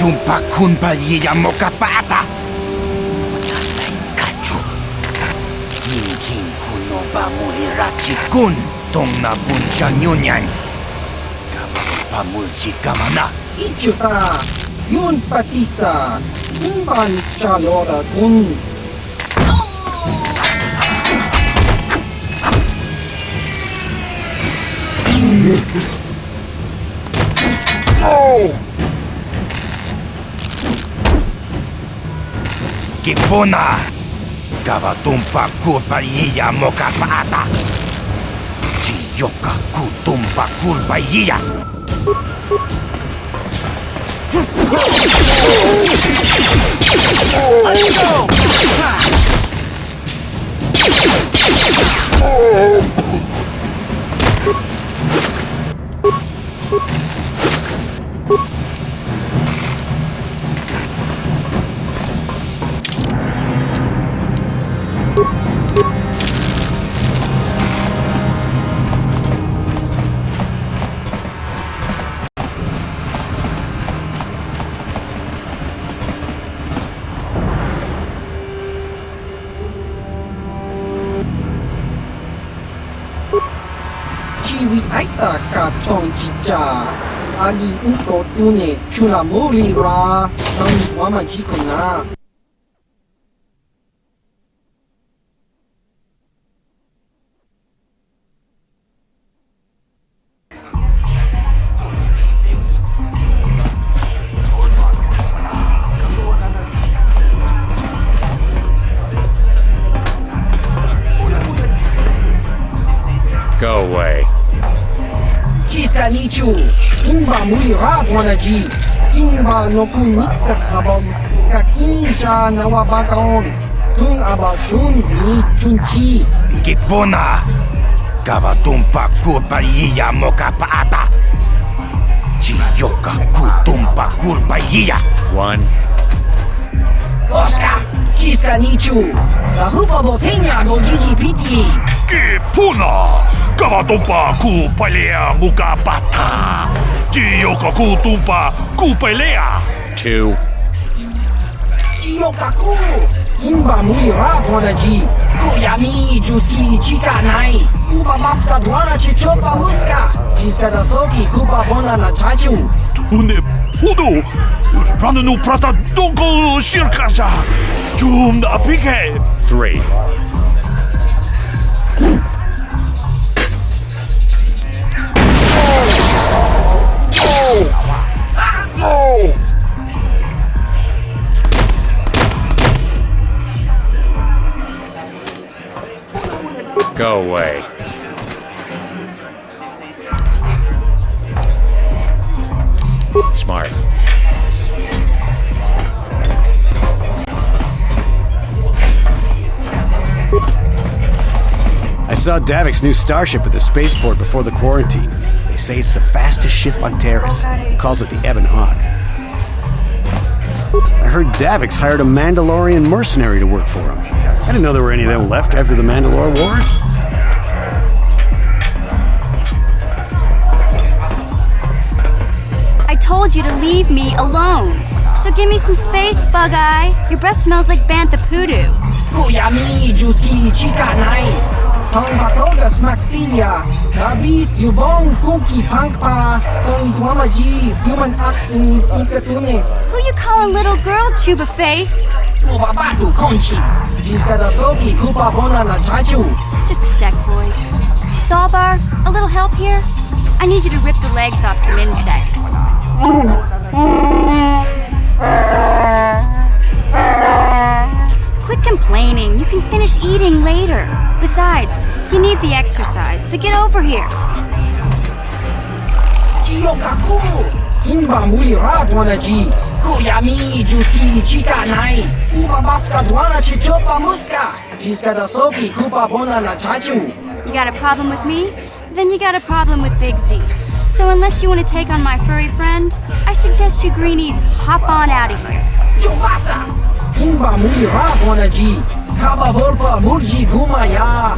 tumpa kunpa yiya mokapata. Kachu. King kuno ba mulirachi kun tong na buncha nyunyan. Pamulchi kamana. Ichuta, yun patisa, imban chalora kun. Kipona. Kavatumpa kurpa yiya mokapata. Chiyoka kutumpa kurpa yiya. Let's go! Chiwi aita ka chong chicha, agi inko tune chula muri ra, nang wama jiko na. Go away. Chiska nichu, kimba muli ra buanaji, kimba no kun mixat abog, kakincha nawabakaon, tung abasun ni chunchi. Kipona. Kavatumpa kurpa yiya mokapata. Chiyoka kutumpa kurpa yiya. One. Oscar, chiska nichu, la hupa botenya go gigi piti. Kipuna! Kavatumpa kupalea mukapata! Chiyoka kutumpa kupalea! Two. Chiyokaku, kimba muli ra buanaji, kuyami juski chika nai, uba maska duana chichopa muska, chiska da soki kupa bona na chachu. Tune pudu! Rananu prata donko shirkasha! Jum na pike! Three. Go away. Smart. I saw Davik's new starship at the spaceport before the quarantine. They say it's the fastest ship on Terrace. He calls it the Ebon Hawk. I heard Davik's hired a Mandalorian mercenary to work for him. I didn't know there were any of them left after the Mandalore War. I told you to leave me alone. So give me some space, Bug-Eye. Your breath smells like Bantha Poodoo. Kuyami juski chika nai, tong batoga smaktilia, labis yubong kuki pankpa, tong itwamaji, human act in ikatune. Who you calling little girl, Chuba Face? Ubabatu konchi, jiska soki kupa bona na chachu. Just a sec, boys. Sawbar, a little help here? I need you to rip the legs off some insects. Quit complaining. You can finish eating later. Besides, you need the exercise, so get over here. Kiyokaku, kimba muli ra duanaji, kuyami juski chika nai, ubabaska duana chichopa muska, jiska soki kupa bona na chachu. You got a problem with me? Then you got a problem with Big Z. So unless you want to take on my furry friend, I suggest you greenies hop on out of here. Yobasa, kimba muli ra duanaji, kaba volpa murji gumaya.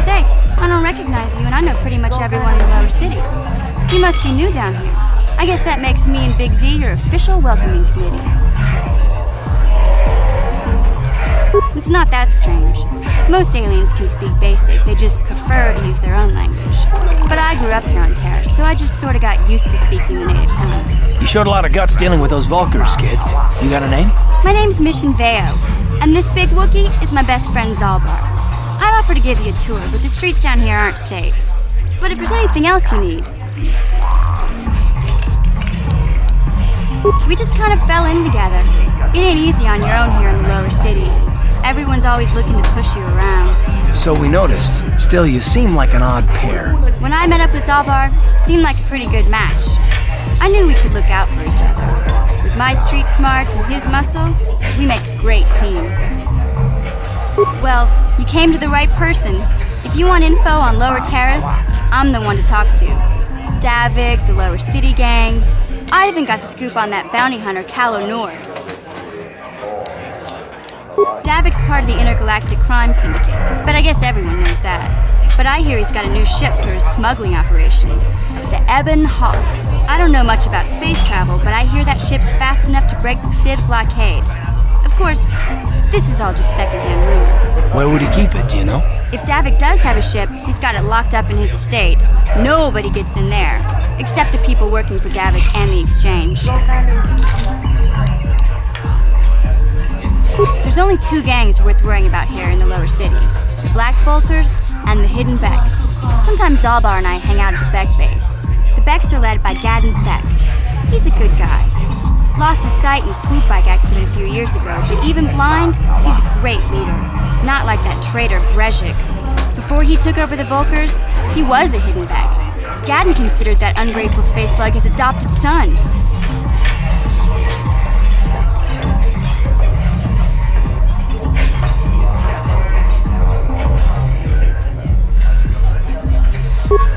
Say, I don't recognize you, and I know pretty much everyone in the lower city. You must be new down here. I guess that makes me and Big Z your official welcoming committee. It's not that strange. Most aliens can speak basic, they just prefer to use their own language. But I grew up here on Terrace, so I just sort of got used to speaking the native tongue. You showed a lot of guts dealing with those Vulkars, kid. You got a name? My name's Mission Veo, and this big Wookiee is my best friend Zalbar. I'd offer to give you a tour, but the streets down here aren't safe. But if there's anything else you need... We just kind of fell in together. It ain't easy on your own here in the lower city. Everyone's always looking to push you around. So we noticed. Still, you seem like an odd pair. When I met up with Zalbar, it seemed like a pretty good match. I knew we could look out for each other. With my street smarts and his muscle, we make a great team. Well, you came to the right person. If you want info on Lower Terrace, I'm the one to talk to. Davik, the Lower City gangs. I even got the scoop on that bounty hunter, Calo Nord. Davik's part of the Intergalactic Crime Syndicate, but I guess everyone knows that. But I hear he's got a new ship for his smuggling operations, the Ebon Hawk. I don't know much about space travel, but I hear that ship's fast enough to break the Sith blockade. Of course, this is all just secondhand rumor. Where would he keep it, do you know? If Davik does have a ship, he's got it locked up in his estate. Nobody gets in there, except the people working for Davik and the Exchange. There's only two gangs worth worrying about here in the lower city. The Black Vulkars and the Hidden Becks. Sometimes Zalbar and I hang out at the Beck base. The Becks are led by Gadden Beck. He's a good guy. Lost his sight in a swoop bike accident a few years ago, but even blind, he's a great leader. Not like that traitor Brezhik. Before he took over the Vulkars, he was a Hidden Beck. Gadden considered that ungrateful space slug his adopted son.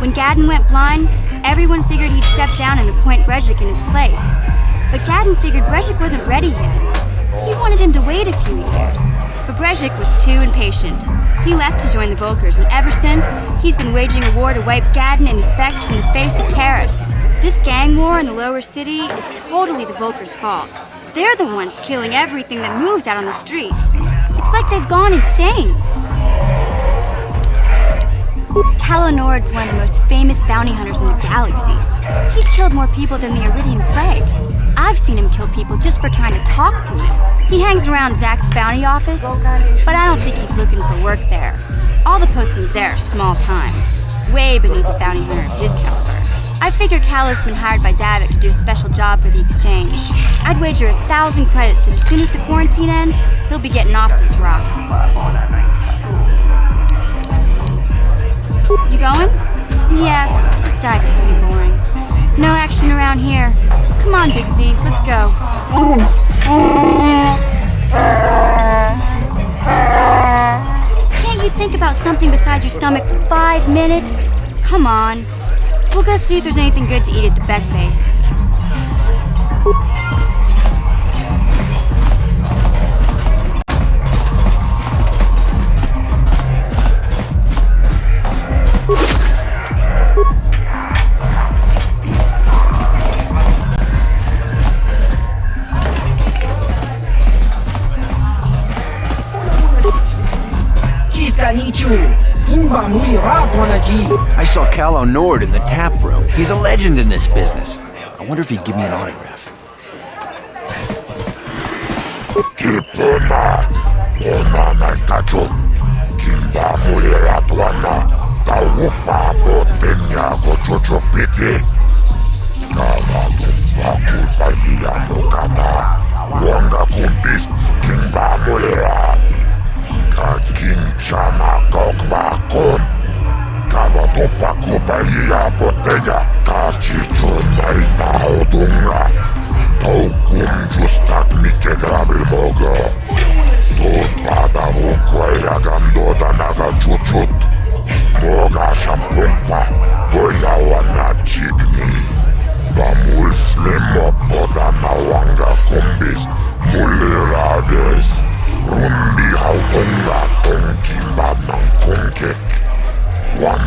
When Gadden went blind, everyone figured he'd step down and appoint Brezhik in his place. But Gadden figured Brezhik wasn't ready yet. He wanted him to wait a few years. But Brezhik was too impatient. He left to join the Vulkars, and ever since, he's been waging a war to wipe Gadden and his Becks from the face of Terrace. This gang war in the lower city is totally the Vulkars' fault. They're the ones killing everything that moves out on the streets. It's like they've gone insane. Calo Nord's one of the most famous bounty hunters in the galaxy. He's killed more people than the Iridian Plague. I've seen him kill people just for trying to talk to him. He hangs around Zack's bounty office, but I don't think he's looking for work there. All the postings there are small time, way beneath a bounty hunter of his caliber. I figure Calo's been hired by Davik to do a special job for the Exchange. I'd wager 1,000 credits that as soon as the quarantine ends, he'll be getting off this rock. You going? Yeah, this dive's pretty boring. No action around here. Come on, Big Z, let's go. Can't you think about something besides your stomach for 5 minutes? Come on. We'll go see if there's anything good to eat at the Beck base. I saw Calo Nord in the tap room. He's a legend in this business. I wonder if he'd give me an autograph. Kipuna, Onana Kacho, Kimba Mulera Tuana, Taupa Botenya Gochocho Piti, Kala Tumpa Kulpalia Mokata, Wanga Kumbis, Kimba Mulera, Kakin Chama Kokba Kon, Kava Tumpa Kulpalia Botenya, Kachicho Naifa Odunga, Taukum Justak Mike Grabil Mogo, Tumpada Vukwaira Gandoda Naga Chuchut, Moga Shampumpa, Boyawana Chigni, Bamul Slimo Podana Wanga Kumbis, Mulira Vest, Rundi Haunga Tonki Badnan Kunkek, Wan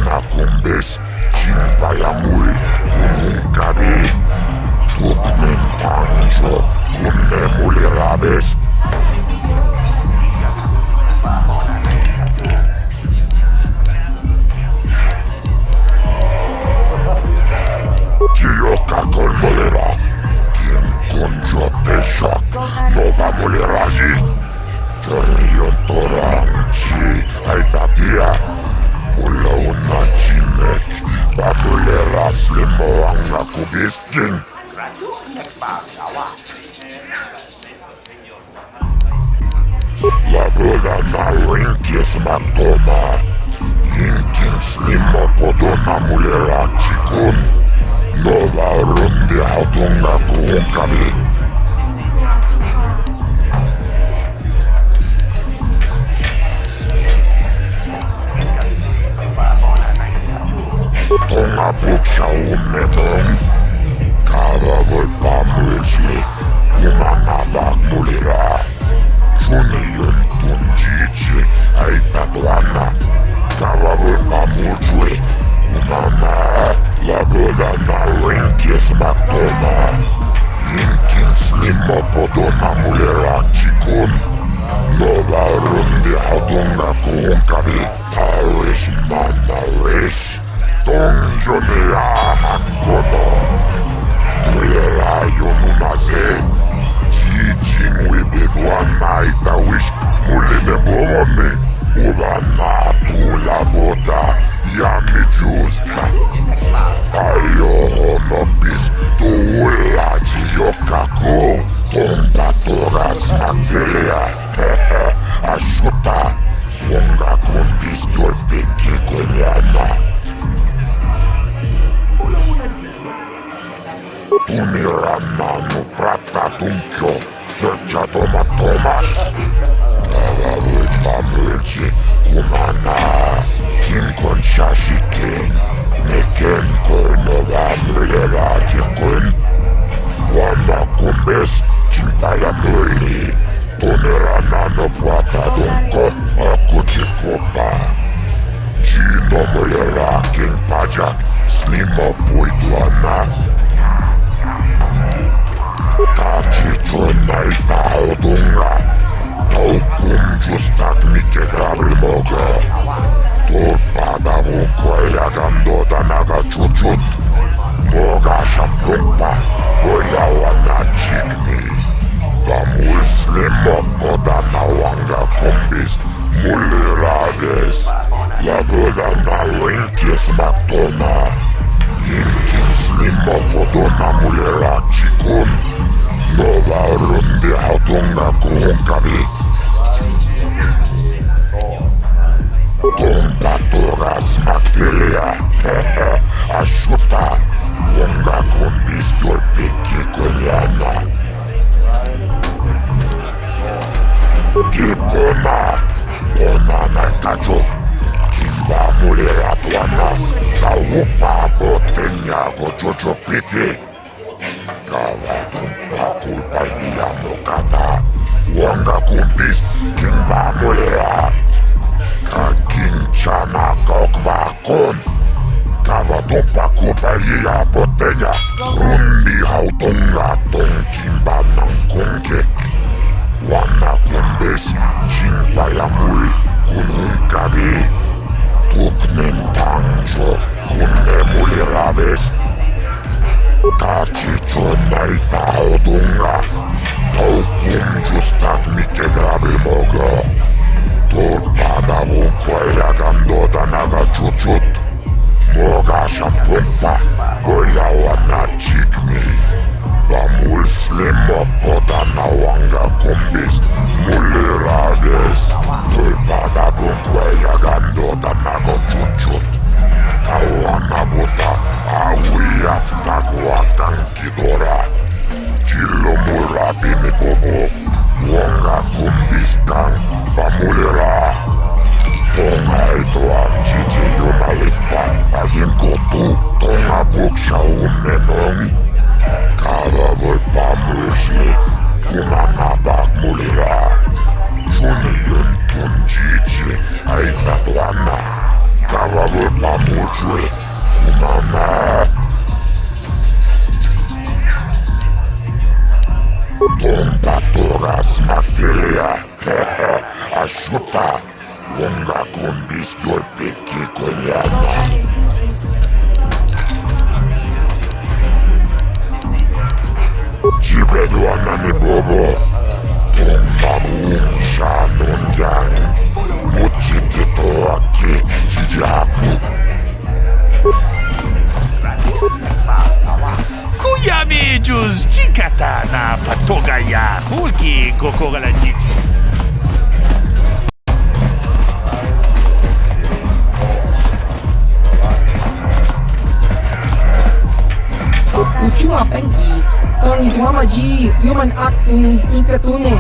vez. Chioca con molera. Quien con yo pesha no va a moler allí. Cherion toranchi. Ay tatia. Pula una chinek. Va a moler a slimo ang nakubisking. La boda na rinkis matoma. Yinkin slimo podona mulera chikun. Nova runde hatunga kuhunkami. Tonga buksha umemong. Kava volpa mulji. Kumana bak mulira. Juniyun tunjichi. Aifatuana. Kava volpa muljwe. Kumana. La boda na rinkis matoma. Yinkin slimo podona mulera chikun. Nova runde hatunga kuhunkami. Tarish manarish. Tonjonea hakono. Mulera yonunaze. Jijin wibedwana itawish. Mulene bomone. Ubana tu la boda. Yamijusa. Ayo honopis. Tuula jiyokako. Tomba toras materia. Ashuta. Wonga kundis dolpiki koreana. Tumirananu prata tunkyo. Searcha toma toma. Kava mulji. Kumana. Kinkon shashikin. Neken koinova mulera jikun. Wana kumbes. Chimpala muli. Tumirananu prata dunko. Akuchikopa. Gino mulera king pajak. Slimo puituana. Tachicho naifa odunga. Taukum justak mike gabrimoga. Tulpada vukoja gandota naga chuchut. Moga shampumpa. Boyawa na chikni. Vamul slimo podana wanga kumbis. Mulirades. La boda na rinkis matoma. Yinkin slimo podona mulera chikun. Nova runde hatunga kuhunkami. Tomba toras materia. Ashuta. Wonga kumbis dolpiki koreana. Kipona. Ona na kacho. Kimba mulera tuana. Kaupa botenya gojojo piti. Kava tumpa kulpa hiya mokata. Wonga kumbis. Kimba mulera. Kakinchana kokvakon. Kava tumpa kulpa hiya botenya. Rundi hautunga tonkimba nankongek. Wana kumbis. Chimpala mul. Kununkabi. Tuknen tangjo. Kunne muliraves. Tachicho naifa odunga. Taukum justak mike gabrimoga. Tulpada vukoja gandota naga chuchut. Moga shampumpa. Boyawa na chikni. Vamul slimo podana wanga kumbis. Mulirades. Tulpada vukoja gandota naga chuchut. Kawana buta. Awi aftakwa tankidora. Chilo murabi mi bobo. Wonga kumbistang. Vamulera. Tonga itoan jiji yunalitpa. Agin kotu. Tonga buksha umemong. Kava volpa mulji. Kumana bak mulera. Juniyun tunjichi. Aifatuana. Kava volpa muljwe. Kumana. Tomba toras Onga kun pistol pikki koljana. Jibeduana ni bobo. Tonga muun shannon yang. Mutsiti toaki sijaku. Kuyami juz chikata na patogaya hulki kokogalajiti. Uchua penki, tong ituama ji human acting ikatune,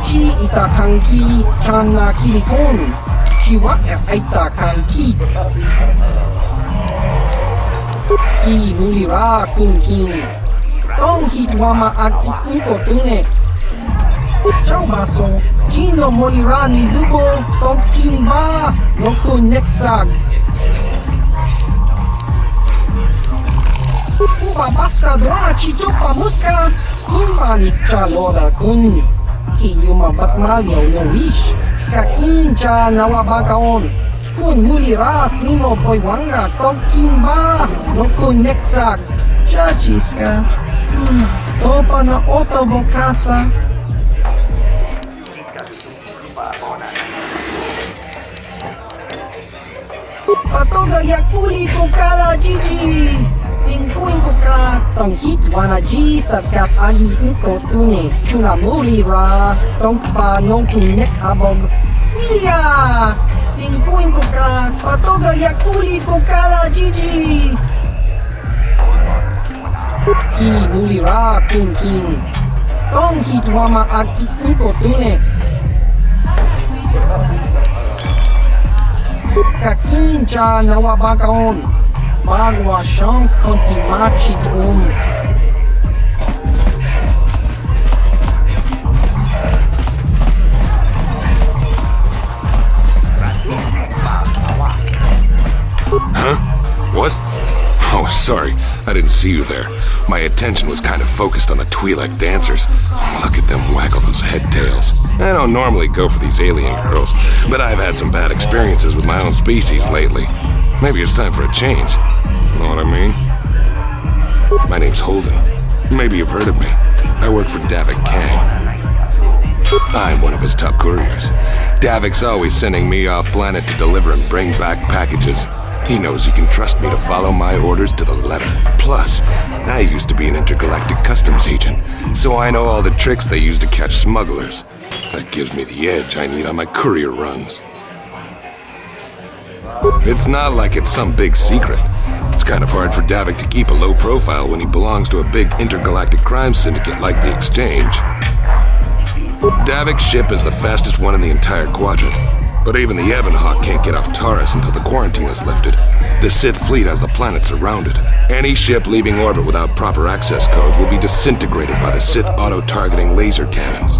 chi itakanki chana kilikon, chi wa itakanki. Ki mulira kun king, tong hituama ak ikotune. Ciao baso, chi no molira ni lubo, tong king ba, no kun netsag. Uba baska dwana chichopa muska, imba ni chaloda kun. Kiyuma batmalyo no wish, kakincha nawabagaon. Kun muliras limo boywanga, tong kimba, no kun neksak. Chachiska, topa na oto bokasa. Patoga yak fuli kokala Gigi. Tingkuin ko ka, tong hitwana G sabkat agi inko tune. Chuna mulira, tong pa nong kunek abog. Siya! Tingkuin ko ka, patoga yak fuli kokala Gigi. Ki mulira kun king. Tong hitwama agi inko tune. Kakincha nawabagaon. Bagwa siyang kontimachit Huh? What? Oh, sorry. I didn't see you there. My attention was kind of focused on the Twi'lek dancers. Look at them waggle those head tails. I don't normally go for these alien girls, but I've had some bad experiences with my own species lately. Maybe it's time for a change. Know what I mean? My name's Holden. Maybe you've heard of me. I work for Davik Kang. I'm one of his top couriers. Davik's always sending me off-planet to deliver and bring back packages. He knows he can trust me to follow my orders to the letter. Plus, I used to be an intergalactic customs agent, so I know all the tricks they use to catch smugglers. That gives me the edge I need on my courier runs. It's not like it's some big secret. It's kind of hard for Davik to keep a low profile when he belongs to a big intergalactic crime syndicate like the Exchange. Davik's ship is the fastest one in the entire quadrant. But even the Ebonhawk can't get off Taurus until the quarantine is lifted. The Sith fleet has the planet surrounded. Any ship leaving orbit without proper access codes will be disintegrated by the Sith auto-targeting laser cannons.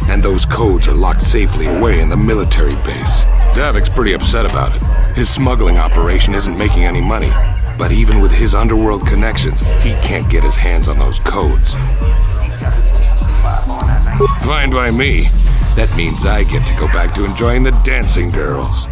And those codes are locked safely away in the military base. Davik's pretty upset about it. His smuggling operation isn't making any money. But even with his underworld connections, he can't get his hands on those codes. Fine by me. That means I get to go back to enjoying the dancing girls.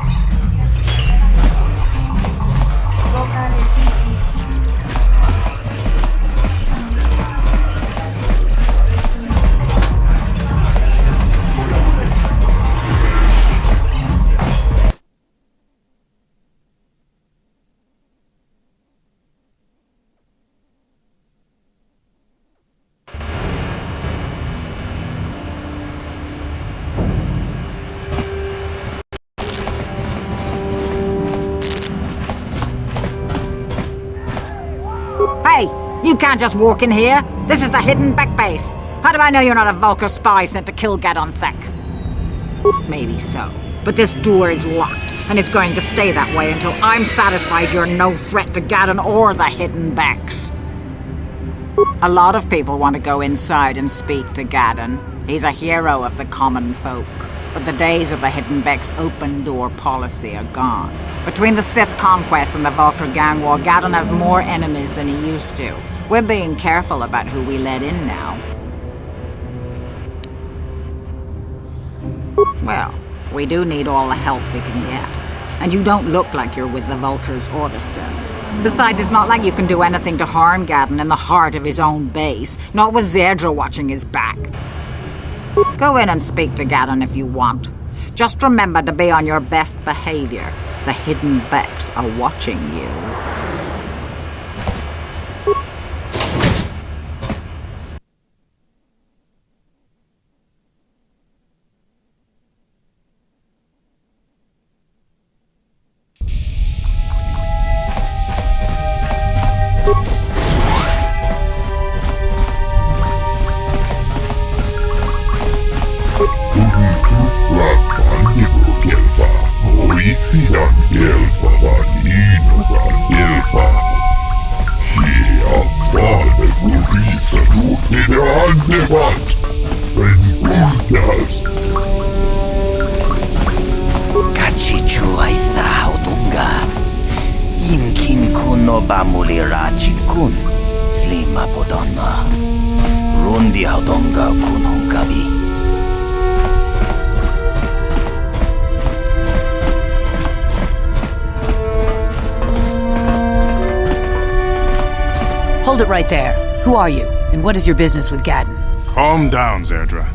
Hey, you can't just walk in here. This is the hidden back base. How do I know you're not a Vulkar spy sent to kill Gadon Thek? Maybe so. But this door is locked, and it's going to stay that way until I'm satisfied you're no threat to Gadon or the Hidden Becks. A lot of people want to go inside and speak to Gadon. He's a hero of the common folk. But the days of the Hidden Becks' open-door policy are gone. Between the Sith conquest and the Vulkar gang war, Gadon has more enemies than he used to. We're being careful about who we let in now. Well, We do need all the help we can get. And you don't look like you're with the Vulkars or the Sith. Besides, it's not like you can do anything to harm Gadon in the heart of his own base, not with Zerdra watching his back. Go in and speak to Gadon if you want. Just remember to be on your best behavior. The hidden Becks are watching you. Kachichu aitha haudunga. Inkin kuno bamulira chikun. Slima podonna. Rundi haudunga kunhunkabi. Hold it right there. Who are you, and what is your business with Gadon? Calm down, Zerdra.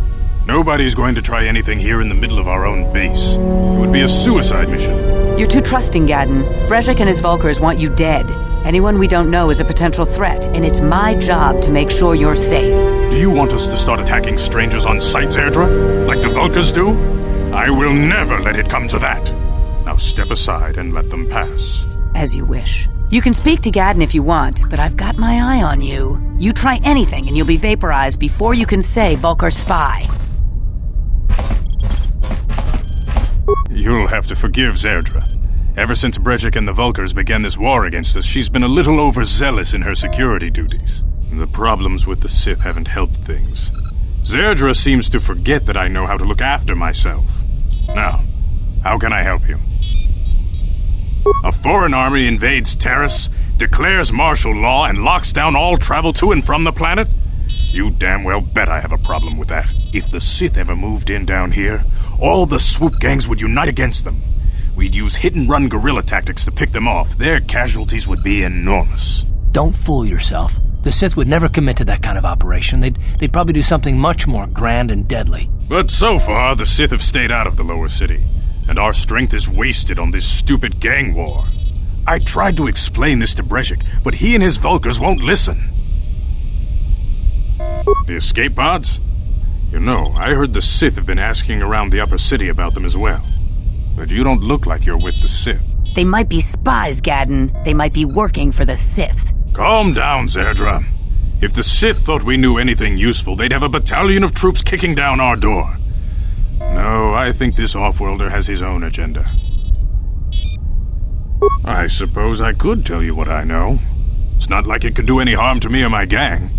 Nobody's going to try anything here in the middle of our own base. It would be a suicide mission. You're too trusting, Gadon. Brejik and his Vulkars want you dead. Anyone we don't know is a potential threat, and it's my job to make sure you're safe. Do you want us to start attacking strangers on sight, Zerdra? Like the Vulkars do? I will never let it come to that. Now step aside and let them pass. As you wish. You can speak to Gadon if you want, but I've got my eye on you. You try anything and you'll be vaporized before you can say Vulkar spy. You'll have to forgive Zerdra. Ever since Brejik and the Vulkars began this war against us, she's been a little overzealous in her security duties. The problems with the Sith haven't helped things. Zerdra seems to forget that I know how to look after myself. Now, how can I help you? A foreign army invades Taris, declares martial law, and locks down all travel to and from the planet? You damn well bet I have a problem with that. If the Sith ever moved in down here, all the swoop gangs would unite against them. We'd use hit-and-run guerrilla tactics to pick them off. Their casualties would be enormous. Don't fool yourself. The Sith would never commit to that kind of operation. They'd probably do something much more grand and deadly. But so far, the Sith have stayed out of the lower city, and our strength is wasted on this stupid gang war. I tried to explain this to Brejik, but he and his Vulkars won't listen. The escape pods? You know, I heard the Sith have been asking around the upper city about them as well. But you don't look like you're with the Sith. They might be spies, Gadon. They might be working for the Sith. Calm down, Zerdra. If the Sith thought we knew anything useful, they'd have a battalion of troops kicking down our door. No, I think this off-worlder has his own agenda. I suppose I could tell you what I know. It's not like it could do any harm to me or my gang.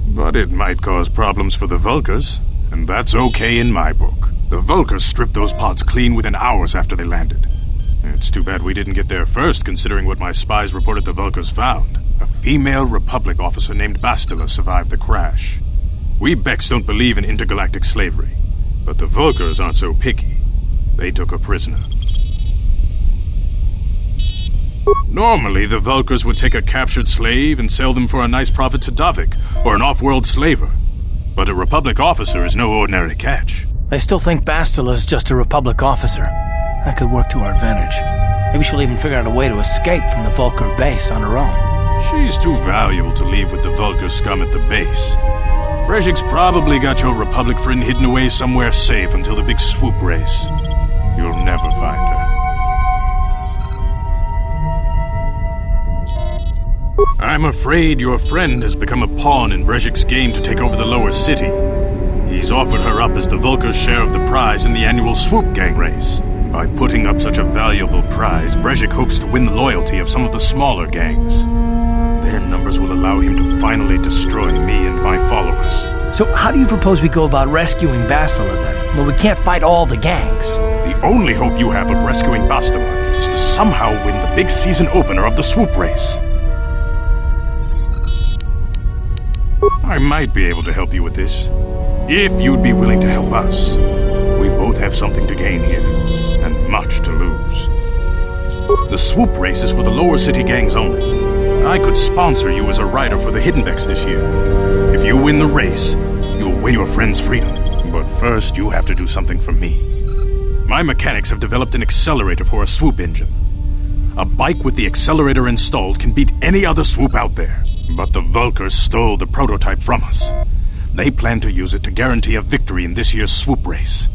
But it might cause problems for the Vulkars, and that's okay in my book. The Vulkars stripped those pods clean within hours after they landed. It's too bad we didn't get there first, considering what my spies reported the Vulkars found. A female Republic officer named Bastila survived the crash. We Becks don't believe in intergalactic slavery, but the Vulkars aren't so picky. They took a prisoner. Normally, the Vulkars would take a captured slave and sell them for a nice profit to Davik, or an off-world slaver. But a Republic officer is no ordinary catch. I still think Bastila's just a Republic officer. That could work to our advantage. Maybe she'll even figure out a way to escape from the Vulkar base on her own. She's too valuable to leave with the Vulkar scum at the base. Brejik's probably got your Republic friend hidden away somewhere safe until the big swoop race. You'll never find her. I'm afraid your friend has become a pawn in Brejik's game to take over the lower city. He's offered her up as the Vulkar's share of the prize in the annual swoop gang race. By putting up such a valuable prize, Brejik hopes to win the loyalty of some of the smaller gangs. Their numbers will allow him to finally destroy me and my followers. So how do you propose we go about rescuing Bastila then? Well, we can't fight all the gangs. The only hope you have of rescuing Bastila is to somehow win the big season opener of the swoop race. I might be able to help you with this, if you'd be willing to help us. We both both have something to gain here, and much to lose. The swoop race is for the lower city gangs only. I could sponsor you as a rider for the Hiddenbecks this year. If you win the race, you'll win your friend's freedom. But first, you have to do something for me. My mechanics have developed an accelerator for a swoop engine. A bike with the accelerator installed can beat any other swoop out there. But the Vulkars stole the prototype from us. They plan to use it to guarantee a victory in this year's swoop race.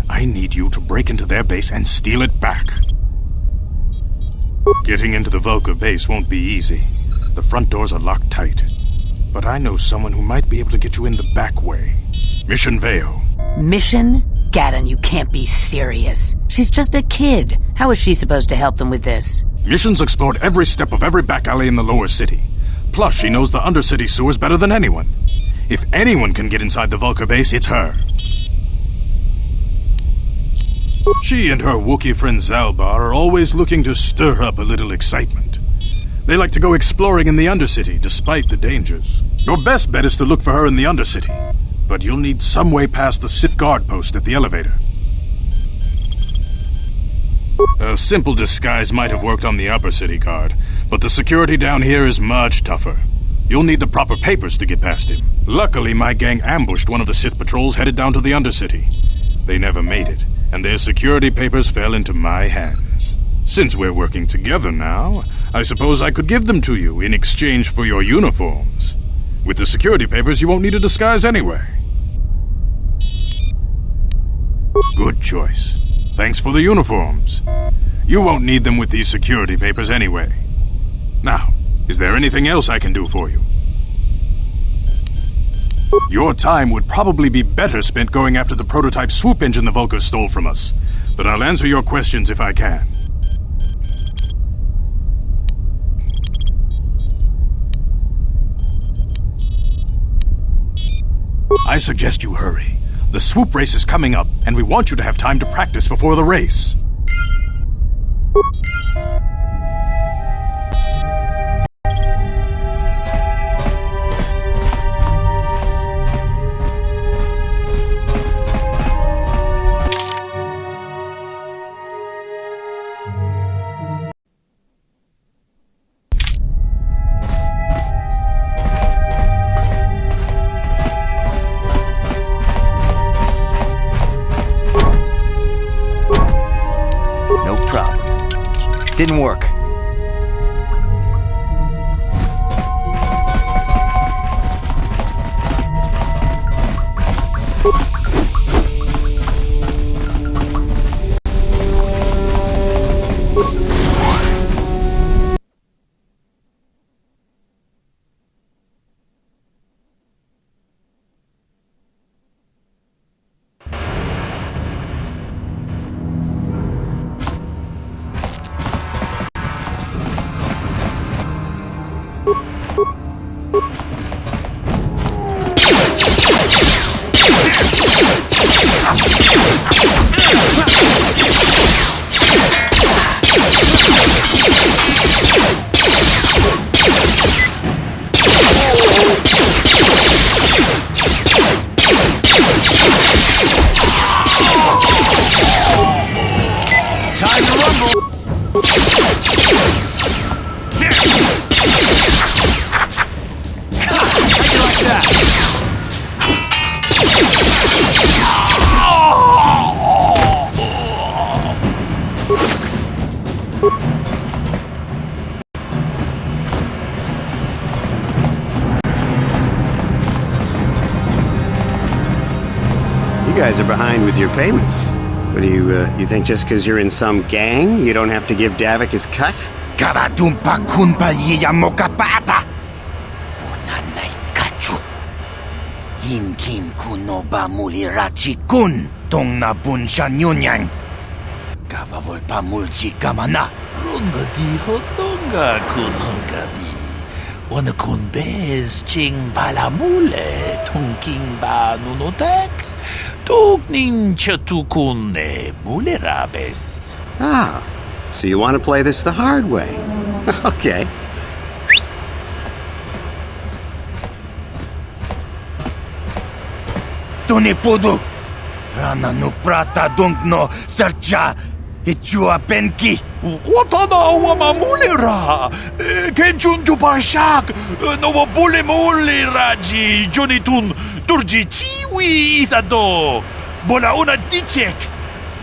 I need you to break into their base and steal it back. Getting into the Vulkar base won't be easy. The front doors are locked tight. But I know someone who might be able to get you in the back way. Mission Veo. Mission? Gaddon, you can't be serious. She's just a kid. How is she supposed to help them with this? Mission's explored every step of every back alley in the lower city. Plus, she knows the undercity sewers better than anyone. If anyone can get inside the Vulkar base, it's her. She and her Wookiee friend Zalbar are always looking to stir up a little excitement. They like to go exploring in the Undercity, despite the dangers. Your best bet is to look for her in the Undercity, but you'll need some way past the Sith guard post at the elevator. A simple disguise might have worked on the Upper City guard, but the security down here is much tougher. You'll need the proper papers to get past him. Luckily, my gang ambushed one of the Sith patrols headed down to the Undercity. They never made it, and their security papers fell into my hands. Since we're working together now, I suppose I could give them to you in exchange for your uniforms. With the security papers, you won't need a disguise anyway. Good choice. Thanks for the uniforms. You won't need them with these security papers anyway. Now, is there anything else I can do for you? Your time would probably be better spent going after the prototype swoop engine the Vulkars stole from us, but I'll answer your questions if I can. I suggest you hurry. The swoop race is coming up, and we want you to have time to practice before the race. Didn't work. Time to rumble! How you like that? You guys are behind with your payments. What do you think just because you're in some gang, you don't have to give Davik his cut? Karadumpa kunpa yiyamokapata! Bonanay kachu! Yinkin kunoba mulirachi kun tong na bunsha nyunyang! Kavavol mulchi kamana! Ronda di hotonga kun hongabi. Wana kun bez ching balamule tongking ba nunotek. Tugnin chatukune mulerabes. Ah, so you want to play this the hard way? Okay. Tunipudu! Rana no prata dungno sercha ichua penki. Watana wamamulira. Kenchunju pashak. No bulimuli raji. Jonitun turji chiwi itado. Bola una dichek.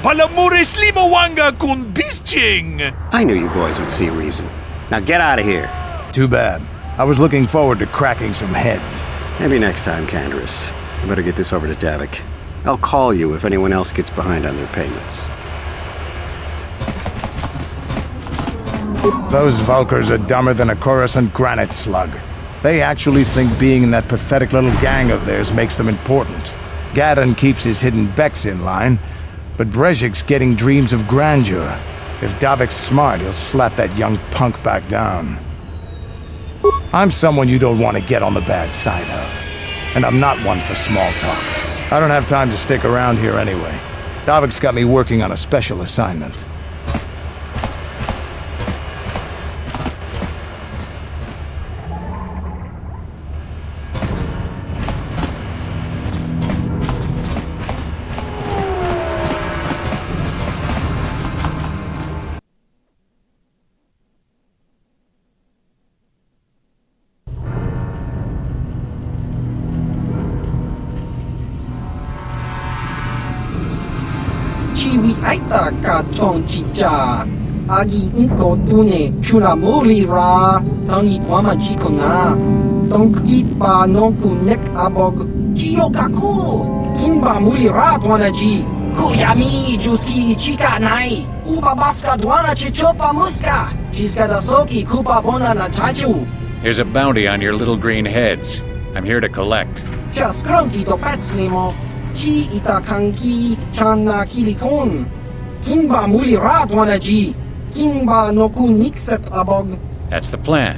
Palamure slimo wanga kun bisching. I knew you boys would see reason. Now get out of here. Too bad. I was looking forward to cracking some heads. Maybe next time, Kandris. I better get this over to Davik. I'll call you if anyone else gets behind on their payments. Those Vulkars are dumber than a Coruscant granite slug. They actually think being in that pathetic little gang of theirs makes them important. Gadon keeps his hidden Becks in line, but Brejik's getting dreams of grandeur. If Davik's smart, he'll slap that young punk back down. I'm someone you don't want to get on the bad side of. And I'm not one for small talk. I don't have time to stick around here anyway. Davik's got me working on a special assignment. Chiwi aita ka chong chicha. Agi inko tune chuna muri ra. Tangi wama chiko na. Donki pa nonku nek abog. Chiyo kaku. Kinba muri ra tuana ji. Kuyami juski chika nai. Uba baska duana chichopa muska. Chiska da soki kupa bona na chachu. Here's a bounty on your little green heads. I'm here to collect. Just krunki to patslimo. Chi itakanki chana kilikon. Kinba muli rat wanaji. Kinba noku nikset abog. That's the plan.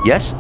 Yes?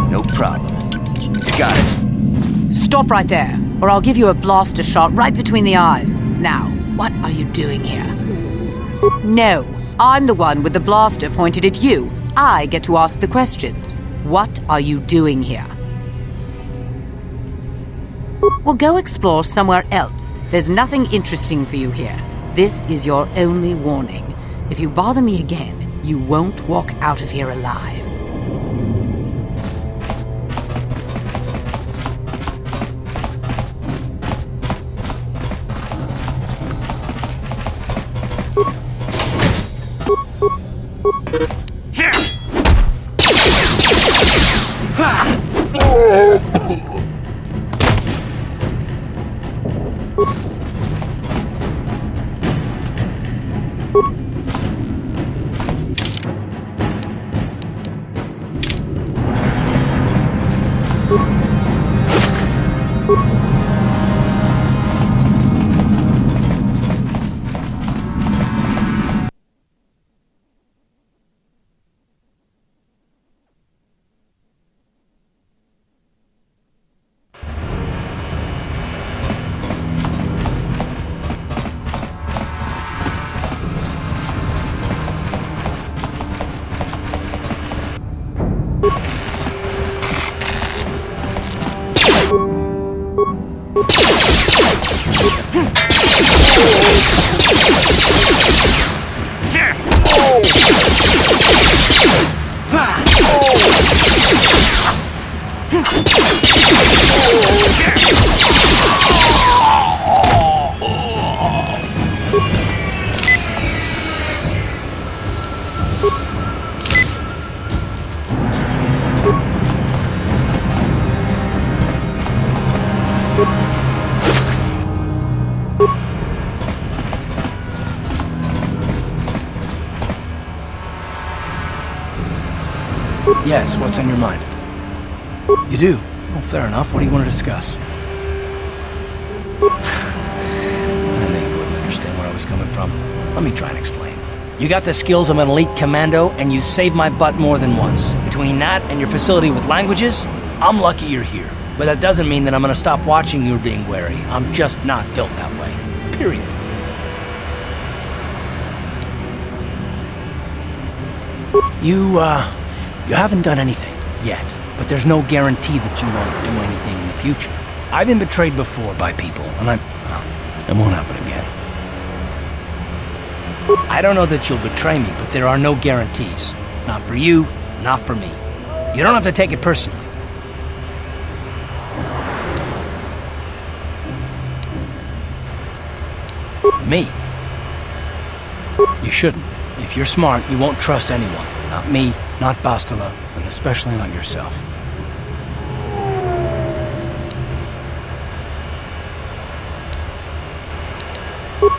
No problem. Got it. Stop right there, or I'll give you a blaster shot right between the eyes. Now, what are you doing here? No, I'm the one with the blaster pointed at you. I get to ask the questions. What are you doing here? Well, go explore somewhere else. There's nothing interesting for you here. This is your only warning. If you bother me again, you won't walk out of here alive. Yes, what's on your mind? You do? Well, fair enough. What do you want to discuss? I didn't think you wouldn't understand where I was coming from. Let me try and explain. You got the skills of an elite commando, and you saved my butt more than once. Between that and your facility with languages, I'm lucky you're here. But that doesn't mean that I'm gonna stop watching you being wary. I'm just not built that way. Period. You haven't done anything yet, but there's no guarantee that you won't do anything in the future. I've been betrayed before by people, and it won't happen again. I don't know that you'll betray me, but there are no guarantees. Not for you, not for me. You don't have to take it personally. Me? You shouldn't. If you're smart, you won't trust anyone. Not me, not Bastila, and especially not yourself.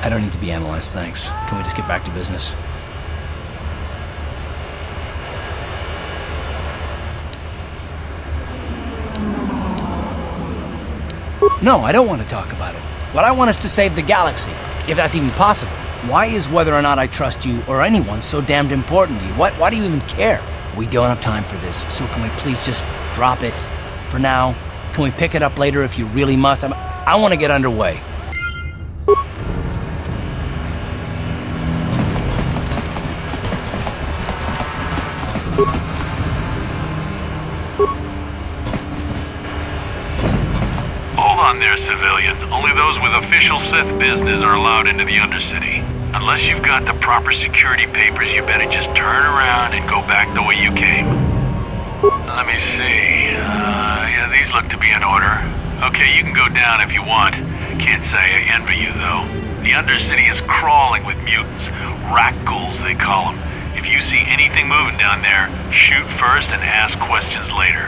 I don't need to be analyzed, thanks. Can we just get back to business? No, I don't want to talk about it. What I want is to save the galaxy, if that's even possible. Why is whether or not I trust you or anyone so damned important to you? Why do you even care? We don't have time for this, so can we please just drop it for now? Can we pick it up later if you really must? I want to get underway. Hold on there, civilian. Only those with official Sith business are allowed into the Undercity. Unless you've got the proper security papers, you better just turn around and go back the way you came. Let me see. Yeah, these look to be in order. Okay, you can go down if you want. Can't say I envy you, though. The Undercity is crawling with mutants. Rat ghouls, they call them. If you see anything moving down there, shoot first and ask questions later.